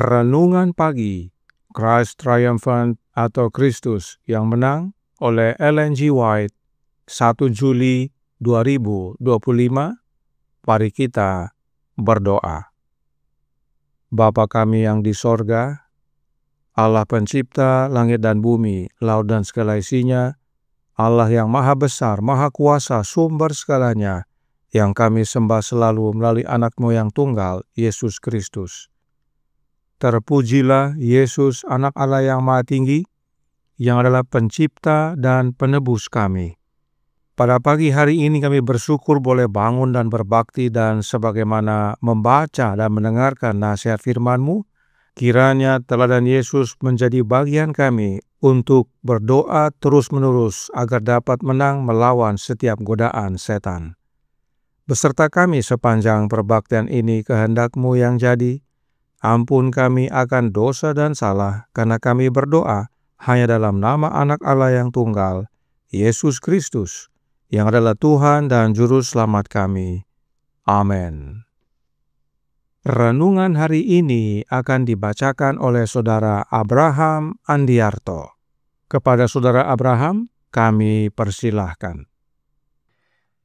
Renungan Pagi, Christ Triumphant atau Kristus yang Menang oleh Ellen G. White, 1 Juli 2025. Mari kita berdoa. Bapa kami yang di sorga, Allah pencipta langit dan bumi, laut dan segala isinya, Allah yang maha besar, maha kuasa, sumber segalanya, yang kami sembah selalu melalui anak-Mu yang tunggal, Yesus Kristus. Terpujilah Yesus, anak Allah yang maha tinggi, yang adalah pencipta dan penebus kami. Pada pagi hari ini kami bersyukur boleh bangun dan berbakti, dan sebagaimana membaca dan mendengarkan nasihat firman-Mu, kiranya teladan Yesus menjadi bagian kami untuk berdoa terus-menerus agar dapat menang melawan setiap godaan setan. Beserta kami sepanjang perbaktian ini, kehendak-Mu yang jadi. Ampun kami akan dosa dan salah, karena kami berdoa hanya dalam nama anak Allah yang tunggal, Yesus Kristus, yang adalah Tuhan dan Juru Selamat kami. Amin. Renungan hari ini akan dibacakan oleh Saudara Abraham Andiarto. Kepada Saudara Abraham, kami persilahkan.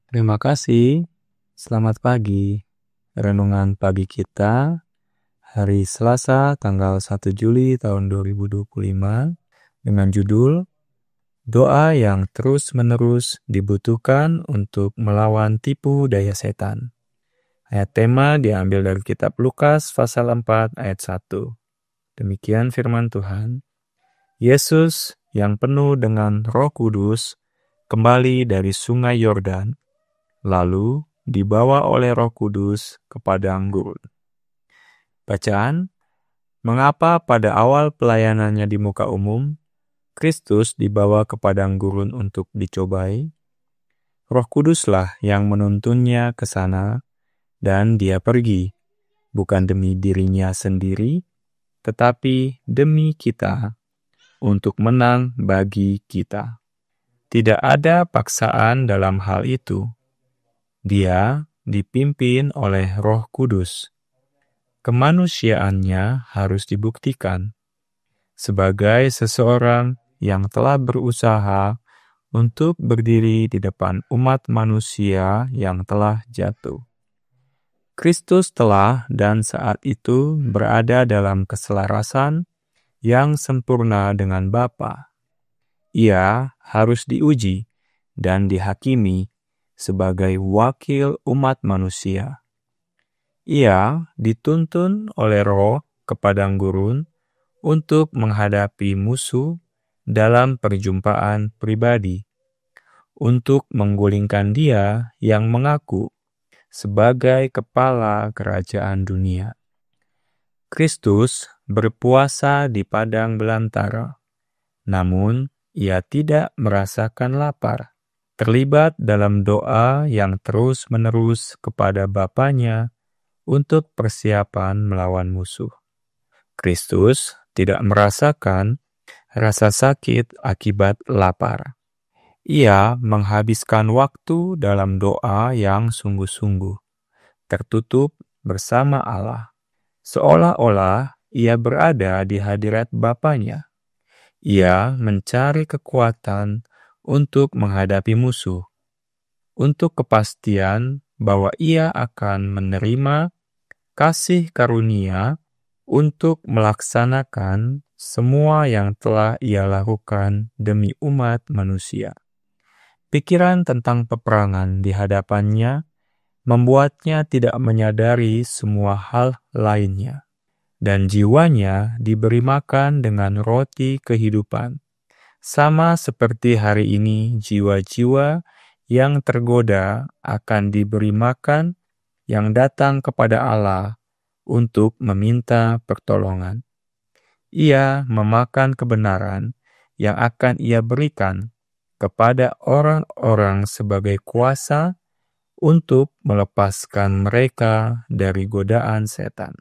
Terima kasih. Selamat pagi. Renungan pagi kita hari Selasa tanggal 1 Juli tahun 2025 dengan judul Doa yang terus-menerus dibutuhkan untuk melawan tipu daya setan. Ayat tema diambil dari kitab Lukas pasal 4 ayat 1. Demikian firman Tuhan. Yesus yang penuh dengan Roh Kudus kembali dari sungai Yordan, lalu dibawa oleh Roh Kudus ke padang gurun. Bacaan, mengapa pada awal pelayanannya di muka umum, Kristus dibawa ke padang gurun untuk dicobai? Roh Kuduslah yang menuntunnya ke sana, dan dia pergi, bukan demi dirinya sendiri, tetapi demi kita, untuk menang bagi kita. Tidak ada paksaan dalam hal itu. Dia dipimpin oleh Roh Kudus. Kemanusiaannya harus dibuktikan sebagai seseorang yang telah berusaha untuk berdiri di depan umat manusia yang telah jatuh. Kristus telah dan saat itu berada dalam keselarasan yang sempurna dengan Bapa. Ia harus diuji dan dihakimi sebagai wakil umat manusia. Ia dituntun oleh Roh ke padang gurun untuk menghadapi musuh dalam perjumpaan pribadi, untuk menggulingkan dia yang mengaku sebagai kepala kerajaan dunia. Kristus berpuasa di padang belantara, namun ia tidak merasakan lapar. Terlibat dalam doa yang terus-menerus kepada Bapanya untuk persiapan melawan musuh. Kristus tidak merasakan rasa sakit akibat lapar. Ia menghabiskan waktu dalam doa yang sungguh-sungguh, tertutup bersama Allah, seolah-olah ia berada di hadirat Bapanya. Ia mencari kekuatan untuk menghadapi musuh, untuk kepastian bahwa ia akan menerima kasih karunia untuk melaksanakan semua yang telah ia lakukan demi umat manusia. Pikiran tentang peperangan di hadapannya membuatnya tidak menyadari semua hal lainnya, dan jiwanya diberi makan dengan roti kehidupan. Sama seperti hari ini jiwa-jiwa yang tergoda akan diberi makan yang datang kepada Allah untuk meminta pertolongan. Ia memakan kebenaran yang akan ia berikan kepada orang-orang sebagai kuasa untuk melepaskan mereka dari godaan setan.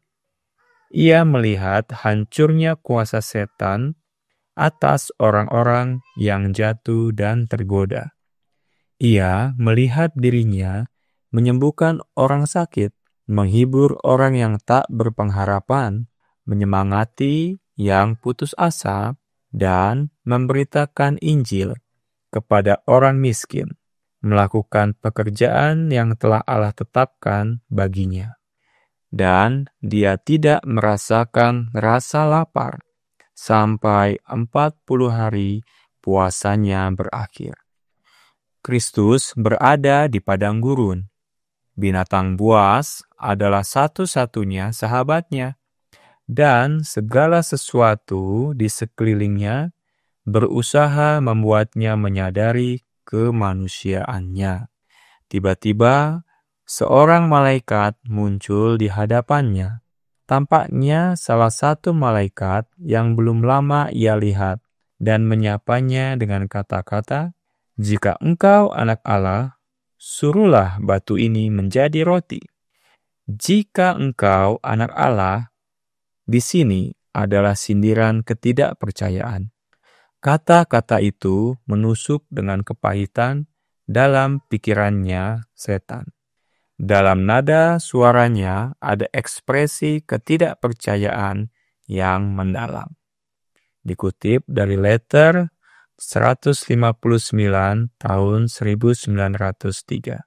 Ia melihat hancurnya kuasa setan atas orang-orang yang jatuh dan tergoda. Ia melihat dirinya menyembuhkan orang sakit, menghibur orang yang tak berpengharapan, menyemangati yang putus asa, dan memberitakan Injil kepada orang miskin, melakukan pekerjaan yang telah Allah tetapkan baginya. Dan dia tidak merasakan rasa lapar sampai 40 hari puasanya berakhir. Kristus berada di padang gurun. Binatang buas adalah satu-satunya sahabatnya, dan segala sesuatu di sekelilingnya berusaha membuatnya menyadari kemanusiaannya. Tiba-tiba, seorang malaikat muncul di hadapannya. Tampaknya salah satu malaikat yang belum lama ia lihat dan menyapanya dengan kata-kata, "Jika engkau anak Allah, suruhlah batu ini menjadi roti." Jika engkau anak Allah, di sini adalah sindiran ketidakpercayaan. Kata-kata itu menusuk dengan kepahitan dalam pikirannya setan. Dalam nada suaranya ada ekspresi ketidakpercayaan yang mendalam. Dikutip dari Letter 159 tahun 1903.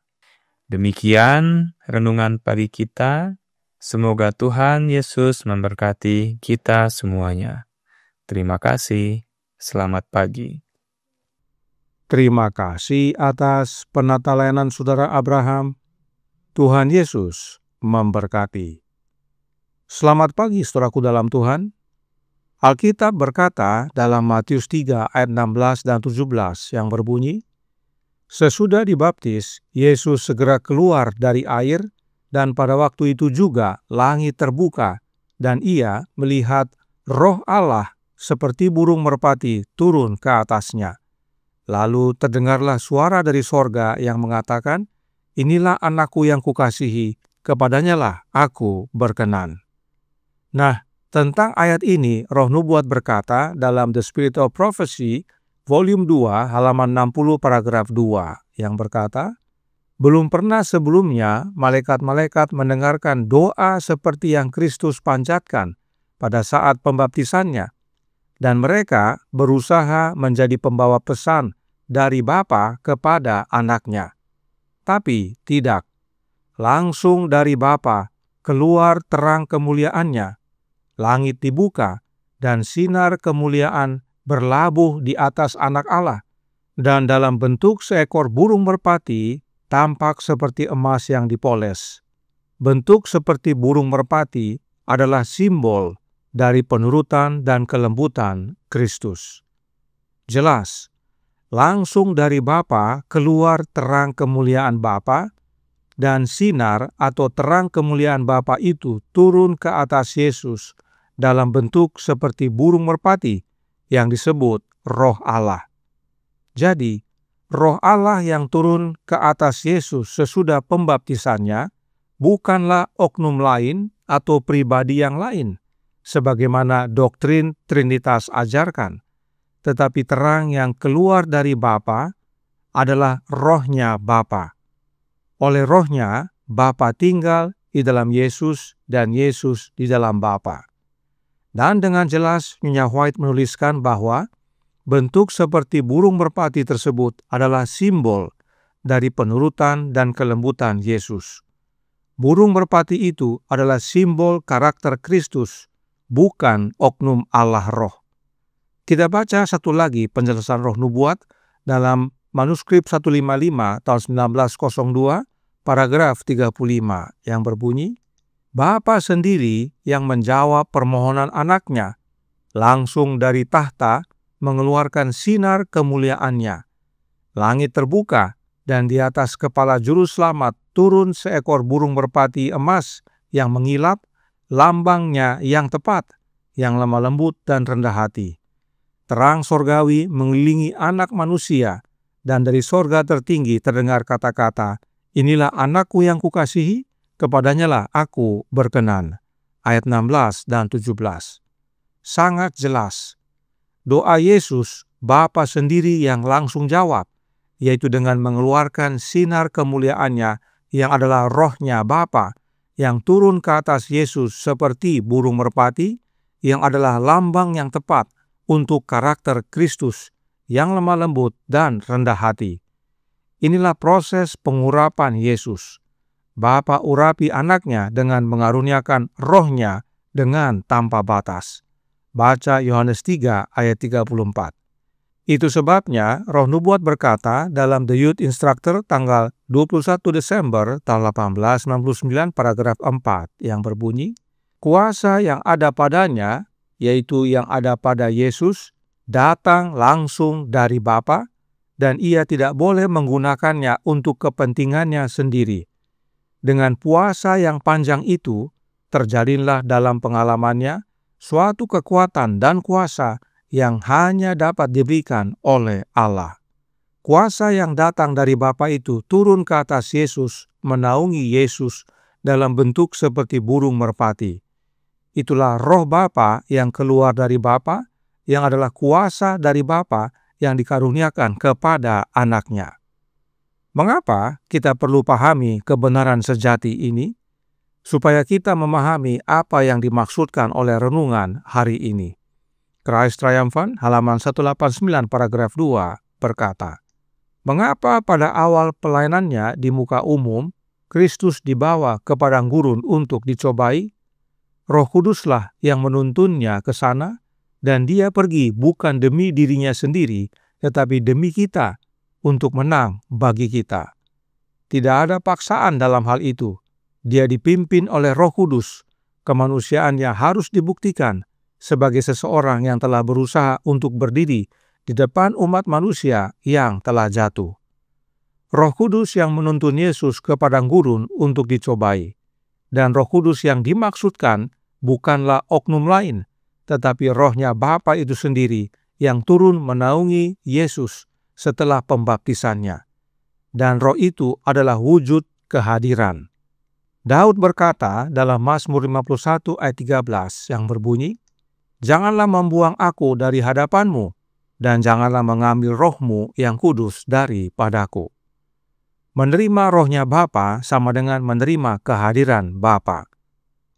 Demikian renungan pagi kita. Semoga Tuhan Yesus memberkati kita semuanya. Terima kasih. Selamat pagi. Terima kasih atas penata layanan Saudara Abraham. Tuhan Yesus memberkati. Selamat pagi saudaraku dalam Tuhan. Alkitab berkata dalam Matius 3 ayat 16 dan 17 yang berbunyi, "Sesudah dibaptis, Yesus segera keluar dari air, dan pada waktu itu juga langit terbuka, dan ia melihat Roh Allah seperti burung merpati turun ke atasnya. Lalu terdengarlah suara dari sorga yang mengatakan, 'Inilah anakku yang kukasihi, kepadanyalah aku berkenan.'" Nah, tentang ayat ini, Roh Nubuat berkata dalam The Spirit of Prophecy, volume 2, halaman 60, paragraf 2, yang berkata, "Belum pernah sebelumnya malaikat-malaikat mendengarkan doa seperti yang Kristus panjatkan pada saat pembaptisannya, dan mereka berusaha menjadi pembawa pesan dari Bapa kepada anaknya. Tapi tidak, langsung dari Bapa keluar terang kemuliaannya, langit dibuka, dan sinar kemuliaan berlabuh di atas anak Allah, dan dalam bentuk seekor burung merpati tampak seperti emas yang dipoles. Bentuk seperti burung merpati adalah simbol dari penurutan dan kelembutan Kristus. Jelas, langsung dari Bapa keluar terang kemuliaan Bapa, dan sinar atau terang kemuliaan Bapa itu turun ke atas Yesus dalam bentuk seperti burung merpati yang disebut Roh Allah. Jadi, Roh Allah yang turun ke atas Yesus sesudah pembaptisannya bukanlah oknum lain atau pribadi yang lain, sebagaimana doktrin Trinitas ajarkan, tetapi terang yang keluar dari Bapa adalah rohnya Bapa. Oleh rohnya, Bapa tinggal di dalam Yesus dan Yesus di dalam Bapa. Dan dengan jelas Nyonya White menuliskan bahwa bentuk seperti burung merpati tersebut adalah simbol dari penurutan dan kelembutan Yesus. Burung merpati itu adalah simbol karakter Kristus, bukan oknum Allah Roh. Kita baca satu lagi penjelasan roh nubuat dalam manuskrip 155 tahun 1902, paragraf 35 yang berbunyi, Bapa sendiri yang menjawab permohonan anaknya, langsung dari tahta mengeluarkan sinar kemuliaannya. Langit terbuka, dan di atas kepala juru selamat turun seekor burung merpati emas yang mengilap, lambangnya yang tepat, yang lemah lembut dan rendah hati. Terang sorgawi mengelilingi anak manusia, dan dari sorga tertinggi terdengar kata-kata, inilah anakku yang kukasihi, kepadanyalah aku berkenan. Ayat 16 dan 17. Sangat jelas. Doa Yesus, Bapa sendiri yang langsung jawab, yaitu dengan mengeluarkan sinar kemuliaannya yang adalah rohnya Bapa, yang turun ke atas Yesus seperti burung merpati, yang adalah lambang yang tepat untuk karakter Kristus yang lemah lembut dan rendah hati. Inilah proses pengurapan Yesus. Bapa urapi anaknya dengan mengaruniakan rohnya dengan tanpa batas. Baca Yohanes 3 ayat 34. Itu sebabnya Roh Nubuat berkata dalam The Youth Instructor tanggal 21 Desember tahun 1869 paragraf 4 yang berbunyi, kuasa yang ada padanya, yaitu yang ada pada Yesus, datang langsung dari Bapa, dan ia tidak boleh menggunakannya untuk kepentingannya sendiri. Dengan puasa yang panjang itu, terjalinlah dalam pengalamannya suatu kekuatan dan kuasa yang hanya dapat diberikan oleh Allah. Kuasa yang datang dari Bapa itu turun ke atas Yesus, menaungi Yesus dalam bentuk seperti burung merpati. Itulah roh Bapa yang keluar dari Bapa, yang adalah kuasa dari Bapa yang dikaruniakan kepada anaknya. Mengapa kita perlu pahami kebenaran sejati ini? Supaya kita memahami apa yang dimaksudkan oleh renungan hari ini. Christ Triumphant, halaman 189 paragraf 2 berkata, mengapa pada awal pelayanannya di muka umum, Kristus dibawa ke padang gurun untuk dicobai? Roh Kuduslah yang menuntunnya ke sana, dan dia pergi bukan demi dirinya sendiri, tetapi demi kita, untuk menang bagi kita. Tidak ada paksaan dalam hal itu. Dia dipimpin oleh Roh Kudus. Kemanusiaannya harus dibuktikan sebagai seseorang yang telah berusaha untuk berdiri di depan umat manusia yang telah jatuh. Roh Kudus yang menuntun Yesus ke padang gurun untuk dicobai. Dan Roh Kudus yang dimaksudkan bukanlah oknum lain, tetapi rohnya Bapa itu sendiri yang turun menaungi Yesus setelah pembaptisannya. Dan roh itu adalah wujud kehadiran. Daud berkata dalam Mazmur 51 ayat 13 yang berbunyi, janganlah membuang aku dari hadapanmu, dan janganlah mengambil rohmu yang kudus daripadaku. Menerima rohnya Bapa sama dengan menerima kehadiran Bapa.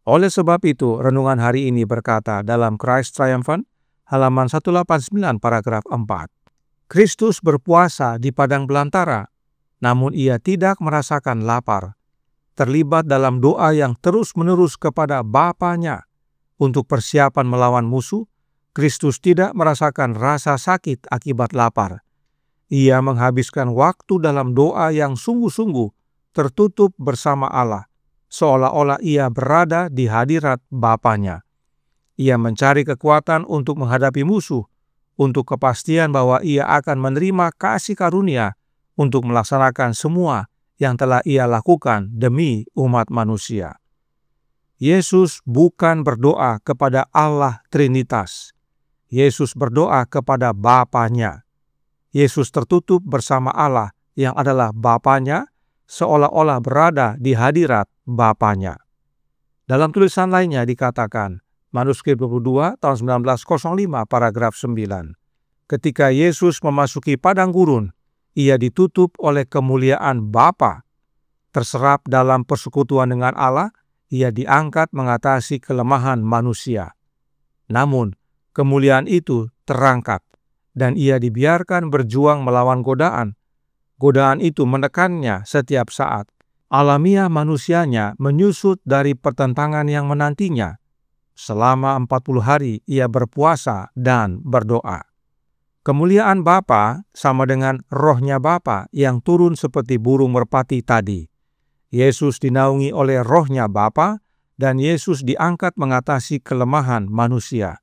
Oleh sebab itu, renungan hari ini berkata dalam Christ Triumphant, halaman 189 paragraf 4. Kristus berpuasa di padang belantara, namun ia tidak merasakan lapar. Terlibat dalam doa yang terus-menerus kepada Bapanya. Untuk persiapan melawan musuh, Kristus tidak merasakan rasa sakit akibat lapar. Ia menghabiskan waktu dalam doa yang sungguh-sungguh tertutup bersama Allah, seolah-olah ia berada di hadirat Bapanya. Ia mencari kekuatan untuk menghadapi musuh, untuk kepastian bahwa ia akan menerima kasih karunia untuk melaksanakan semua yang telah ia lakukan demi umat manusia. Yesus bukan berdoa kepada Allah Trinitas. Yesus berdoa kepada Bapanya. Yesus tertutup bersama Allah yang adalah Bapanya, seolah-olah berada di hadirat Bapanya. Dalam tulisan lainnya dikatakan, manuskrip 22 tahun 1905 paragraf 9, ketika Yesus memasuki padang gurun, ia ditutup oleh kemuliaan Bapa. Terserap dalam persekutuan dengan Allah, ia diangkat mengatasi kelemahan manusia. Namun, kemuliaan itu terangkat, dan ia dibiarkan berjuang melawan godaan. Godaan itu menekannya setiap saat. Alamiah manusianya menyusut dari pertentangan yang menantinya. Selama 40 hari ia berpuasa dan berdoa. Kemuliaan Bapa sama dengan rohnya Bapa yang turun seperti burung merpati tadi. Yesus dinaungi oleh rohnya Bapa, dan Yesus diangkat mengatasi kelemahan manusia.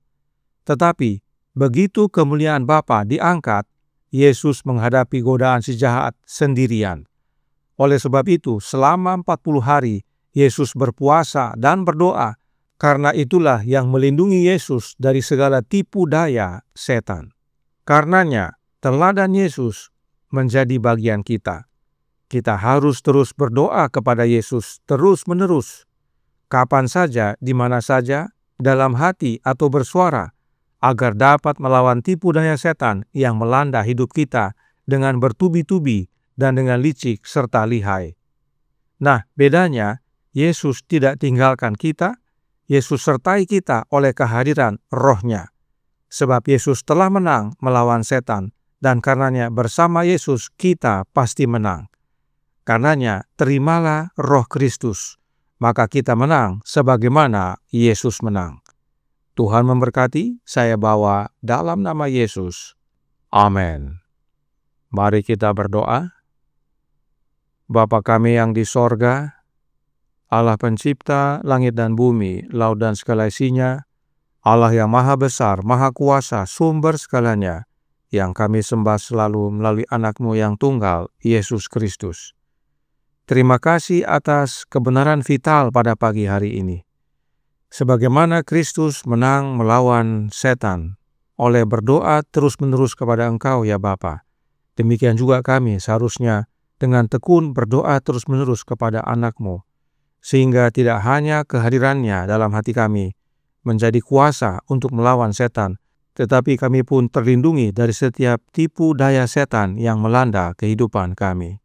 Tetapi, begitu kemuliaan Bapa diangkat, Yesus menghadapi godaan si jahat sendirian. Oleh sebab itu, selama 40 hari, Yesus berpuasa dan berdoa, karena itulah yang melindungi Yesus dari segala tipu daya setan. Karenanya, teladan Yesus menjadi bagian kita. Kita harus terus berdoa kepada Yesus terus-menerus, kapan saja, di mana saja, dalam hati atau bersuara, agar dapat melawan tipu daya setan yang melanda hidup kita dengan bertubi-tubi dan dengan licik serta lihai. Nah, bedanya, Yesus tidak tinggalkan kita, Yesus sertai kita oleh kehadiran Roh-Nya. Sebab Yesus telah menang melawan setan, dan karenanya bersama Yesus kita pasti menang. Karenanya, terimalah Roh Kristus, maka kita menang sebagaimana Yesus menang. Tuhan memberkati, saya bawa dalam nama Yesus. Amin. Mari kita berdoa. Bapa kami yang di sorga, Allah pencipta langit dan bumi, laut dan segala isinya, Allah yang maha besar, maha kuasa, sumber segalanya, yang kami sembah selalu melalui anak-Mu yang tunggal, Yesus Kristus. Terima kasih atas kebenaran vital pada pagi hari ini. Sebagaimana Kristus menang melawan setan oleh berdoa terus-menerus kepada Engkau ya Bapa, demikian juga kami seharusnya dengan tekun berdoa terus-menerus kepada anak-Mu, sehingga tidak hanya kehadirannya dalam hati kami menjadi kuasa untuk melawan setan, tetapi kami pun terlindungi dari setiap tipu daya setan yang melanda kehidupan kami.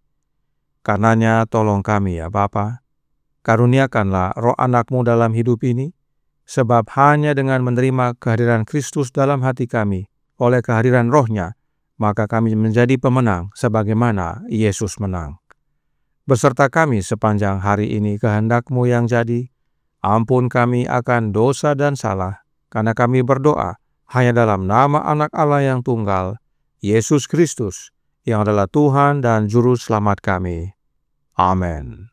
Karenanya tolong kami ya Bapa, karuniakanlah roh anak-Mu dalam hidup ini, sebab hanya dengan menerima kehadiran Kristus dalam hati kami, oleh kehadiran Roh-Nya, maka kami menjadi pemenang sebagaimana Yesus menang. Beserta kami sepanjang hari ini kehendak-Mu yang jadi, ampun kami akan dosa dan salah, karena kami berdoa hanya dalam nama Anak Allah yang tunggal, Yesus Kristus, yang adalah Tuhan dan Juru Selamat kami. Amin.